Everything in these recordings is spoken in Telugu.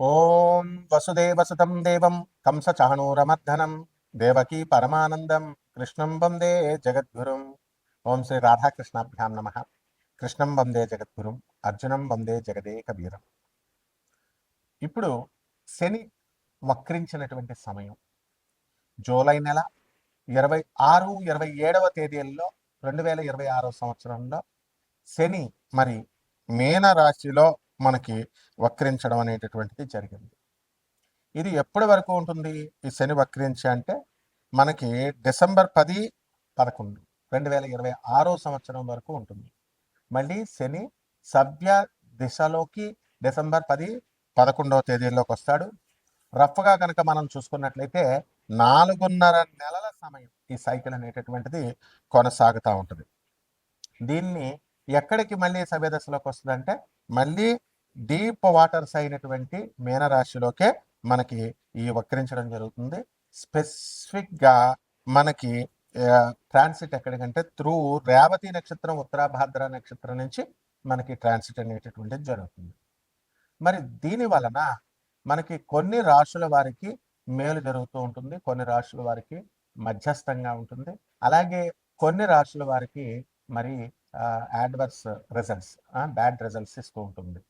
ఓం వసుదేవసుతం దేవం కంసచాణూరమర్దనం దేవకీ పరమానందం కృష్ణం వందే జగద్గురుం. ఓం శ్రీ రాధాకృష్ణాభ్యాం నమ. కృష్ణం వందే జగద్గురుం, అర్జునం వందే జగదేకవీరం. ఇప్పుడు శని వక్రించినటువంటి సమయం జూలై నెల 26, 27వ తేదీల్లో 2026 సంవత్సరంలో శని మరి మీన రాశిలో మనకి వక్రించడం అనేటటువంటిది జరిగింది. ఇది ఎప్పటి వరకు ఉంటుంది ఈ శని వక్రించి అంటే మనకి డిసెంబర్ 10, 11, 2026 సంవత్సరం వరకు ఉంటుంది. మళ్ళీ శని సవ్య దిశలోకి డిసెంబర్ 10, 11వ తేదీల్లోకి వస్తాడు. రఫ్గా కనుక మనం చూసుకున్నట్లయితే 4.5 నెలల సమయం ఈ సైకిల్ అనేటటువంటిది కొనసాగుతూ ఉంటుంది. దీన్ని ఎక్కడికి మళ్ళీ సవ్య దశలోకి వస్తుందంటే మళ్ళీ డీప్ వాటర్స్ అయినటువంటి మీనరాశిలోకే మనకి ఈ వక్రించడం జరుగుతుంది. స్పెసిఫిక్గా మనకి ట్రాన్సిట్ ఎక్కడికంటే త్రూ రేవతి నక్షత్రం, ఉత్తరాభాద్ర నక్షత్రం నుంచి మనకి ట్రాన్సిట్ అనేటటువంటిది జరుగుతుంది. మరి దీని వలన మనకి కొన్ని రాశుల వారికి మేలు జరుగుతూ ఉంటుంది, కొన్ని రాశుల వారికి మధ్యస్థంగా ఉంటుంది, అలాగే కొన్ని రాశుల వారికి మరి యాడ్వర్స్ రిజల్ట్స్, బ్యాడ్ రిజల్ట్స్ ఇస్తూ ఉంటుంది.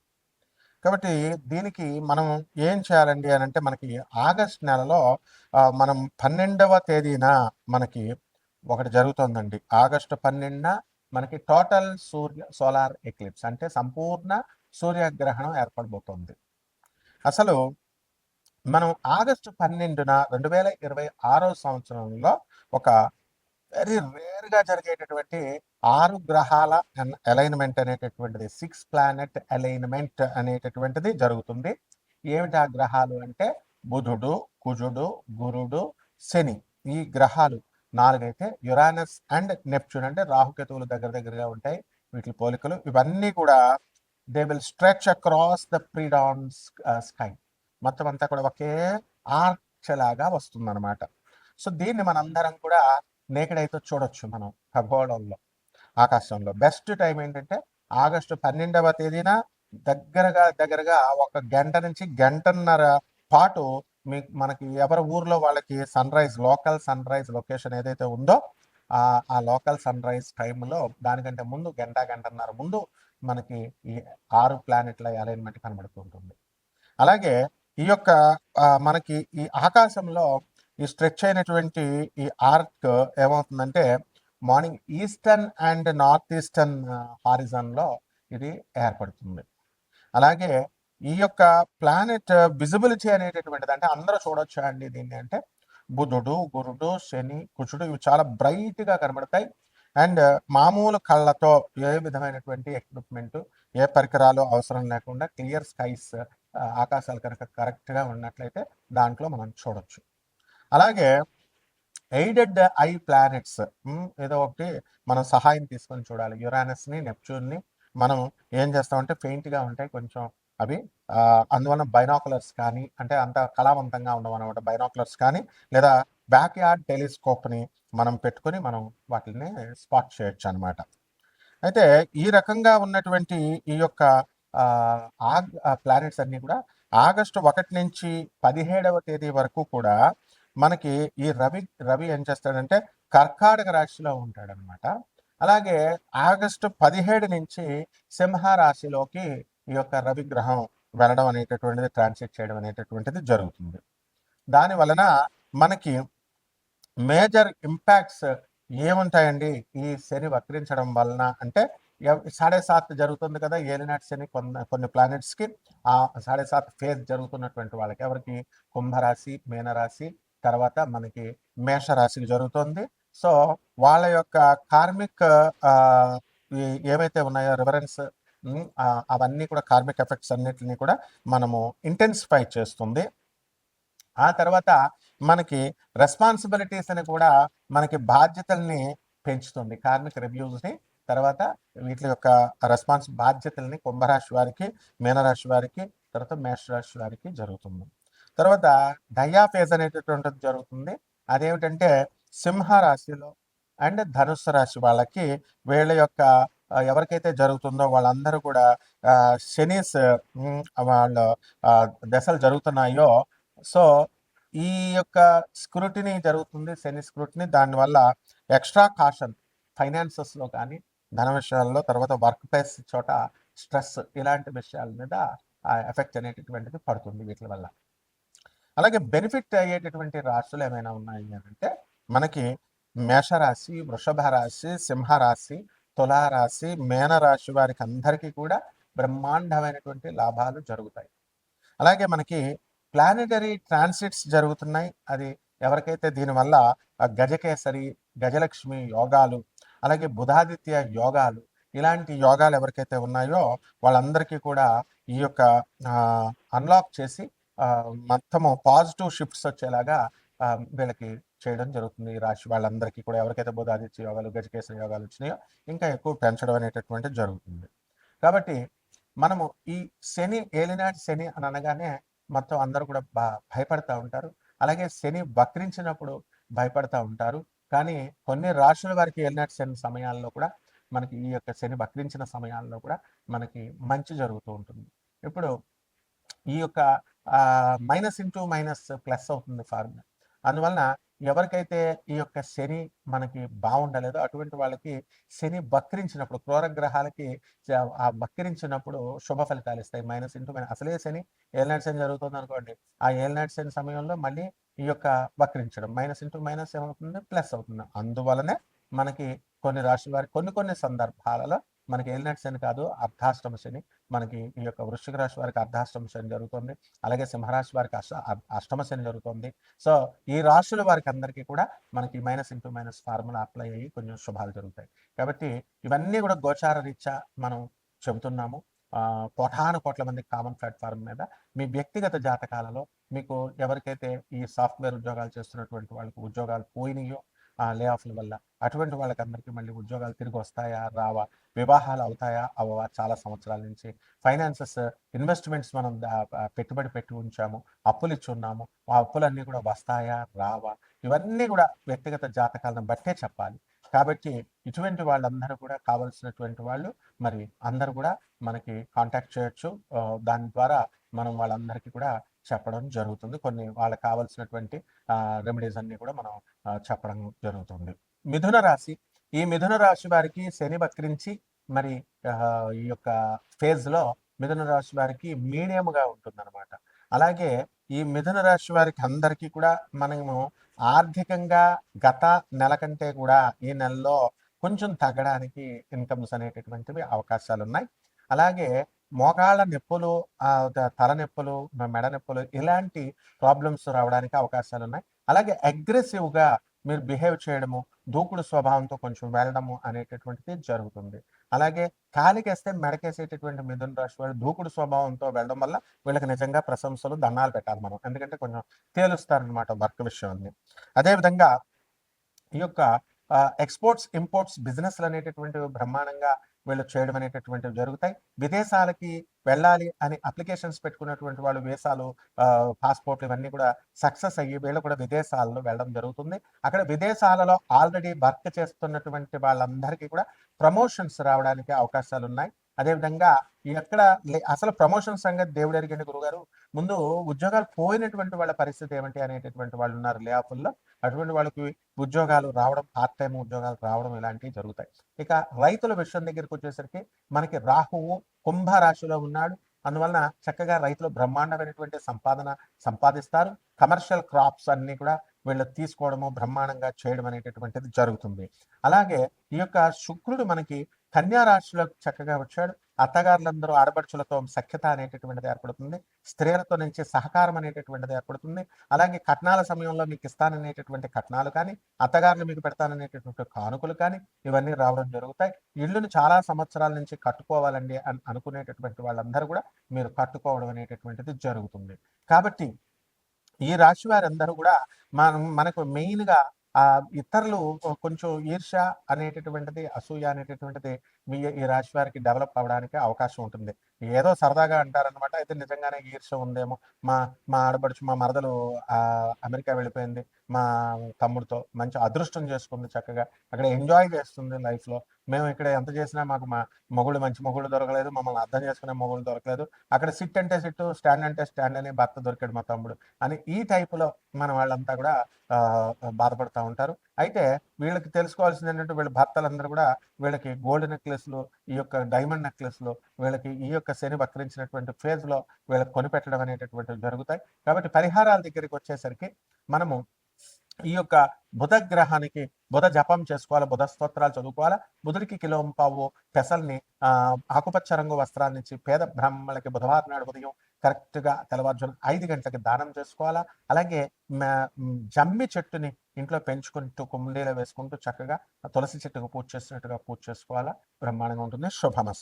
కాబట్టి దీనికి మనం ఏం చేయాలండి అని అంటే మనకి ఆగస్ట్ నెలలో మనం 12వ తేదీన మనకి ఒకటి జరుగుతుందండి. ఆగస్టు 12న మనకి టోటల్ సోలార్ ఎక్లిప్స్ అంటే సంపూర్ణ సూర్యగ్రహణం ఏర్పడబోతోంది. అసలు మనం ఆగస్టు 12న 2026 సంవత్సరంలో ఒక వెరీ రేర్గా జరిగేటటువంటి 6 గ్రహాల అలైన్మెంట్ అనేటటువంటిది, 6 ప్లానెట్ అలైన్మెంట్ అనేటటువంటిది జరుగుతుంది. ఏమిటి ఆ గ్రహాలు అంటే బుధుడు, కుజుడు, గురుడు, శని. ఈ గ్రహాలు 4 అయితే యురానస్ అండ్ నెప్ట్యూన్ అంటే రాహుకేతువులు దగ్గర దగ్గరగా ఉంటాయి. వీటి పోలికలు ఇవన్నీ కూడా they will stretch across the predawn sky. మొత్తం అంతా కూడా ఒకే ఆర్చ్ లాగా వస్తుందన్నమాట. సో దీన్ని మనందరం కూడా నేకెడ్ అయితే చూడొచ్చు మనం ఖగోళంలో, ఆకాశంలో. బెస్ట్ టైం ఏంటంటే ఆగస్టు 12వ తేదీన దగ్గరగా 1 గంట నుంచి గంటన్నర పాటు మనకి ఎవరి ఊర్లో వాళ్ళకి లోకల్ సన్ రైజ్ లొకేషన్ ఏదైతే ఉందో ఆ లోకల్ సన్ రైజ్ టైంలో దానికంటే ముందు గంటన్నర ముందు మనకి ఈ 6 ప్లానెట్ల అలైన్మెంట్ కనబడుతూ ఉంటుంది. అలాగే ఈ యొక్క మనకి ఈ ఆకాశంలో ఈ స్ట్రెచ్ అయినటువంటి ఈ ఆర్క్ ఏమవుతుందంటే morning eastern and north eastern హారిజన్లో ఇది ఏర్పడుతుంది. అలాగే ఈ యొక్క ప్లానెట్ విజిబిలిటీ అనేటటువంటిది అంటే అందరూ చూడొచ్చు అండి దీన్ని అంటే బుధుడు, గురుడు, శని, కుజుడు ఇవి చాలా బ్రైట్గా కనబడతాయి. అండ్ మామూలు కళ్ళతో ఏ విధమైనటువంటి ఎక్విప్మెంట్, ఏ పరికరాలు అవసరం లేకుండా క్లియర్ స్కైస్, ఆకాశాలు కనుక కరెక్ట్గా ఉన్నట్లయితే దాంట్లో మనం చూడొచ్చు. అలాగే ఎయిడెడ్ ఐ ప్లానెట్స్ ఏదో ఒకటి మనం సహాయం తీసుకొని చూడాలి. యురానస్ని, నెప్ట్యూన్ని మనం ఏం చేస్తామంటే ఫెయింట్గా ఉంటాయి కొంచెం అవి, అందువలన బైనాకులర్స్ కానీ అంటే అంత కళావంతంగా ఉండవు అనమాట. బైనాకులర్స్ కానీ లేదా బ్యాక్ యార్డ్ టెలిస్కోప్ని మనం పెట్టుకొని మనం వాటిని స్పాట్ చేయొచ్చు అనమాట. అయితే ఈ రకంగా ఉన్నటువంటి ఈ యొక్క ప్లానెట్స్ అన్నీ కూడా ఆగస్టు 1 నుంచి 17వ తేదీ వరకు కూడా మనకి ఈ రవి ఏం చేస్తాడంటే కర్కాటక రాశిలో ఉంటాడనమాట. అలాగే ఆగస్టు 17 నుంచి సింహ రాశిలోకి ఈ యొక్క రవి గ్రహం వెళ్ళడం అనేటటువంటిది, ట్రాన్సిట్ చేయడం అనేటటువంటిది జరుగుతుంది. దాని వలన మనకి మేజర్ ఇంపాక్ట్స్ ఏముంటాయండి ఈ శని వక్రించడం వలన అంటే 7.5 జరుగుతుంది కదా ఏలినాటి శని కొన్ని ప్లానెట్స్కి. ఆ 7.5 ఫేజ్ జరుగుతున్నటువంటి వాళ్ళకి ఎవరికి కుంభరాశి, మీనరాశి, తర్వాత మనకి మేషరాశికి జరుగుతుంది. సో వాళ్ళ యొక్క కార్మిక్ ఏవైతే ఉన్నాయో రివరెన్స్, అవన్నీ కూడా కార్మిక్ ఎఫెక్ట్స్ అన్నిటిని కూడా మనము ఇంటెన్సిఫై చేస్తుంది. ఆ తర్వాత మనకి రెస్పాన్సిబిలిటీస్ అని కూడా మనకి బాధ్యతల్ని పెంచుతుంది, కార్మిక రివ్యూస్ని. తర్వాత వీటి యొక్క బాధ్యతల్ని కుంభరాశి వారికి, మీనరాశి వారికి, తర్వాత మేషరాశి వారికి జరుగుతుంది. తర్వాత డయాఫేజ్ అనేటటువంటిది జరుగుతుంది. అదేమిటంటే సింహరాశిలో అండ్ ధనుస్సు రాశి వాళ్ళకి వీళ్ళ యొక్క ఎవరికైతే జరుగుతుందో వాళ్ళందరూ కూడా శనీస్ వాళ్ళ దశలు జరుగుతున్నాయో, సో ఈ యొక్క స్క్రూటినీ జరుగుతుంది, శని స్క్రూటినీ. దానివల్ల ఎక్స్ట్రా కాషన్ ఫైనాన్సెస్లో కానీ, ధన విషయాల్లో, తర్వాత వర్క్ ప్లేస్ చోట స్ట్రెస్, ఇలాంటి విషయాల మీద ఎఫెక్ట్ అనేటటువంటిది పడుతుంది వీటి వల్ల. అలాగే బెనిఫిట్ అయ్యేటటువంటి రాశులు ఏమైనా ఉన్నాయి అంటే మనకి మేషరాశి, వృషభ రాశి, సింహరాశి, తులారాశి, మేనరాశి వారికి అందరికీ కూడా బ్రహ్మాండమైనటువంటి లాభాలు జరుగుతాయి. అలాగే మనకి ప్లానెటరీ ట్రాన్సిట్స్ జరుగుతున్నాయి. అది ఎవరికైతే దీనివల్ల గజకేసరి, గజలక్ష్మి యోగాలు, అలాగే బుధాదిత్య యోగాలు, ఇలాంటి యోగాలు ఎవరికైతే ఉన్నాయో వాళ్ళందరికీ కూడా ఈ యొక్క అన్లాక్ చేసి మొత్తము పాజిటివ్ షిఫ్ట్స్ వచ్చేలాగా వీళ్ళకి చేయడం జరుగుతుంది. ఈ రాశి వాళ్ళందరికీ కూడా ఎవరికైతే బుధాదిత్య యోగాలు, గజకేసరి యోగాలు వచ్చినాయో ఇంకా ఎక్కువ పెంచడం అనేటటువంటిది జరుగుతుంది. కాబట్టి మనము ఈ శని, ఏలినాటి శని అని అనగానే మొత్తం అందరూ కూడా భయపడతా ఉంటారు. అలాగే శని వక్రించినప్పుడు భయపడతా ఉంటారు. కానీ కొన్ని రాశుల వారికి ఏలినాటి శని సమయాల్లో కూడా మనకి ఈ యొక్క శని వక్రించిన సమయాల్లో కూడా మనకి మంచి జరుగుతూ ఉంటుంది. ఇప్పుడు ఈ యొక్క మైనస్ ఇంటూ మైనస్ ప్లస్ అవుతుంది ఫార్ములా. అందువలన ఎవరికైతే ఈ యొక్క శని మనకి బాగుండలేదో అటువంటి వాళ్ళకి శని వక్రించినప్పుడు, క్రూర గ్రహాలకి ఆ వక్రించినప్పుడు శుభ ఫలితాలు ఇస్తాయి. మైనస్ ఇంటూ మైనస్, అసలే శని ఏలినాటి శని జరుగుతుంది అనుకోండి, ఆ ఏలినాటి శని సమయంలో మళ్ళీ ఈ యొక్క వక్రించడం, మైనస్ ఇంటూ మైనస్ ఏమవుతుంది, ప్లస్ అవుతుంది. అందువలనే మనకి కొన్ని రాశుల వారికి కొన్ని సందర్భాలలో మనకి ఏలినాటి శని కాదు, అర్ధాష్టమ శని. మనకి ఈ యొక్క వృశ్చిక రాశి వారికి అర్ధాష్టమ శని జరుగుతుంది. అలాగే సింహరాశి వారికి అష్టమ శని జరుగుతుంది. సో ఈ రాశుల వారికి అందరికీ కూడా మనకి minus into minus formula apply అయ్యి కొంచెం శుభాలు జరుగుతాయి. కాబట్టి ఇవన్నీ కూడా గోచార రీత్యా మనం చెబుతున్నాము. కోటాను కోట్ల మంది కామన్ ప్లాట్ఫామ్ మీద మీ వ్యక్తిగత జాతకాలలో మీకు ఎవరికైతే ఈ సాఫ్ట్వేర్ ఉద్యోగాలు చేస్తున్నటువంటి వాళ్ళకి ఉద్యోగాలు పోయినాయో లే ఆఫ్ల వల్ల, అటువంటి వాళ్ళకందరికీ మళ్ళీ ఉద్యోగాలు తిరిగి వస్తాయా రావా, వివాహాలు అవుతాయా అవవా, చాలా సంవత్సరాల నుంచి ఫైనాన్సెస్, ఇన్వెస్ట్మెంట్స్ మనం పెట్టుబడి పెట్టి ఉంచాము, అప్పులు ఇచ్చి ఉన్నాము, ఆ అప్పులన్నీ కూడా వస్తాయా రావా, ఇవన్నీ కూడా వ్యక్తిగత జాతకాలను బట్టే చెప్పాలి. కాబట్టి ఇటువంటి వాళ్ళందరూ కూడా కావలసినటువంటి వాళ్ళు మరి అందరూ కూడా మనకి కాంటాక్ట్ చేయొచ్చు. దాని ద్వారా మనం వాళ్ళందరికీ కూడా చెప్పడం జరుగుతుంది. కొన్ని వాళ్ళకి కావాల్సినటువంటి రెమెడీస్ అన్ని కూడా మనం చెప్పడం జరుగుతుంది. మిథున రాశి, ఈ మిథున రాశి వారికి శని వక్రించి మరి ఈ యొక్క ఫేజ్లో మిథున రాశి వారికి మీడియంగా ఉంటుందన్నమాట. అలాగే ఈ మిథున రాశి వారికి అందరికీ కూడా మనము ఆర్థికంగా గత నెల కంటే కూడా ఈ నెలలో కొంచెం తగ్గడానికి ఇన్కమ్స్ అనేటటువంటివి అవకాశాలు ఉన్నాయి. అలాగే మోకాళ్ళ నొప్పులు, తల నొప్పులు, మెడ నొప్పులు, ఇలాంటి ప్రాబ్లమ్స్ రావడానికి అవకాశాలు ఉన్నాయి. అలాగే అగ్రెసివ్గా మీరు బిహేవ్ చేయడము, దూకుడు స్వభావంతో కొంచెం వెళ్ళడము అనేటటువంటిది జరుగుతుంది. అలాగే కాలికేస్తే మెడకేసేటటువంటి మిథున రాశి వాళ్ళు దూకుడు స్వభావంతో వెళ్ళడం వల్ల వీళ్ళకి నిజంగా ప్రశంసలు, దండాలు పెట్టాలి మనం. ఎందుకంటే కొంచెం తేలుస్తారనమాట వర్క్ విషయాన్ని. అదేవిధంగా ఈ యొక్క ఎక్స్పోర్ట్స్, ఇంపోర్ట్స్ బిజినెస్లు అనేటటువంటివి బ్రహ్మాండంగా వీళ్ళు చేయడం అనేటటువంటివి జరుగుతాయి. విదేశాలకి వెళ్ళాలి అని అప్లికేషన్స్ పెట్టుకున్నటువంటి వాళ్ళు వీసాలు, పాస్పోర్ట్లు ఇవన్నీ కూడా సక్సెస్ అయ్యి వీళ్ళు కూడా విదేశాలలో వెళ్ళడం జరుగుతుంది. అక్కడ విదేశాలలో ఆల్రెడీ వర్క్ చేస్తున్నటువంటి వాళ్ళందరికీ కూడా ప్రమోషన్స్ రావడానికి అవకాశాలు ఉన్నాయి. అదేవిధంగా ఎక్కడ అసలు ప్రమోషన్ సంగతి దేవుడు ఎరిగండి గురుగారు, ముందు ఉద్యోగాలు పోయినటువంటి వాళ్ళ పరిస్థితి ఏమిటి అనేటటువంటి వాళ్ళు ఉన్నారు లే ఆఫ్ల్లో. అటువంటి వాళ్ళకి ఉద్యోగాలు రావడం, పార్ట్ టైం ఉద్యోగాలు రావడం ఇలాంటివి జరుగుతాయి. ఇక రైతుల విషయం దగ్గరికి వచ్చేసరికి మనకి రాహువు కుంభరాశిలో ఉన్నాడు. అందువలన చక్కగా రైతులు బ్రహ్మాండమైనటువంటి సంపాదిస్తారు. కమర్షియల్ క్రాప్స్ అన్ని కూడా వీళ్ళు తీసుకోవడము, బ్రహ్మాండంగా చేయడం అనేటటువంటిది జరుగుతుంది. అలాగే ఈ యొక్క శుక్రుడు మనకి కన్యా రాశిలో చక్కగా వచ్చాడు. అత్తగారులందరూ ఆడపడుచులతో సఖ్యత అనేటటువంటిది ఏర్పడుతుంది. స్త్రీలతో నుంచి సహకారం అనేటటువంటిది ఏర్పడుతుంది. అలాగే కట్నాల సమయంలో మీకు ఇస్తాననేటటువంటి కట్నాలు కానీ, అత్తగారులు మీకు పెడతాననేటటువంటి కానుకలు కానీ ఇవన్నీ రావడం జరుగుతాయి. ఇళ్ళును చాలా సంవత్సరాల నుంచి కట్టుకోవాలండి అని అనుకునేటటువంటి వాళ్ళందరూ కూడా మీరు కట్టుకోవడం అనేటటువంటిది జరుగుతుంది. కాబట్టి ఈ రాశి వారందరూ కూడా మనకు మెయిన్గా ఇతరులు కొంచెం ఈర్ష్య అనేటటువంటిది, అసూయ అనేటటువంటిది ఈ రాశి వారికి డెవలప్ అవ్వడానికి అవకాశం ఉంటుంది. ఏదో సరదాగా అంటారనమాట. అయితే నిజంగానే ఈర్ష్య ఉందేమో. మా మా ఆడపడుచు, మా మరదలు అమెరికా వెళ్ళిపోయింది. మా తమ్ముడితో మంచి అదృష్టం చేసుకుంది చక్కగా. అక్కడ ఎంజాయ్ చేస్తుంది లైఫ్‌లో. మేము ఇక్కడ ఎంత చేసినా మాకు మొగుళ్ళు మంచి మొగుళ్ళు దొరకలేదు. మమ్మల్ని అర్థం చేసుకునే మొగుళ్ళు దొరకలేదు. అక్కడ సిట్ అంటే సిట్టు, స్టాండ్ అంటే స్టాండ్ అని భర్త దొరికాడు మా తమ్ముడు అని ఈ టైప్‌లో మన వాళ్ళంతా కూడా బాధపడతా ఉంటారు. అయితే వీళ్ళకి తెలుసుకోవాల్సింది ఏంటంటే వీళ్ళ భర్తలందరూ కూడా వీళ్ళకి గోల్డ్ నెక్లెస్‌లు, ఈ యొక్క డైమండ్ నెక్లెస్‌లు వీళ్ళకి ఈ యొక్క శని వక్రించినటువంటి ఫేజ్‌లో వీళ్ళకి కొనిపెట్టడం అనేటటువంటివి జరుగుతాయి. కాబట్టి పరిహారాల దగ్గరికి వచ్చేసరికి మనము ఈ యొక్క బుధ గ్రహానికి బుధ జపం చేసుకోవాలి, బుధ స్తోత్రాలు చదువుకోవాలా. బుధుడికి కిలోంపావు పెసల్ని ఆకుపచ్చ రంగు వస్త్రాన్నిచ్చి పేద బ్రాహ్మణులకి బుధవారం నాడు ఉదయం కరెక్ట్‌గా తెల్లవారుజామున 5 గంటలకి దానం చేసుకోవాలా. అలాగే జమ్మి చెట్టుని ఇంట్లో పెంచుకుంటూ కుండీలో వేసుకుంటూ చక్కగా తులసి చెట్టుకు పూజ చేసినట్టుగా పూజ చేసుకోవాలా. బ్రహ్మాండంగా ఉంటుంది. శుభమస్తు.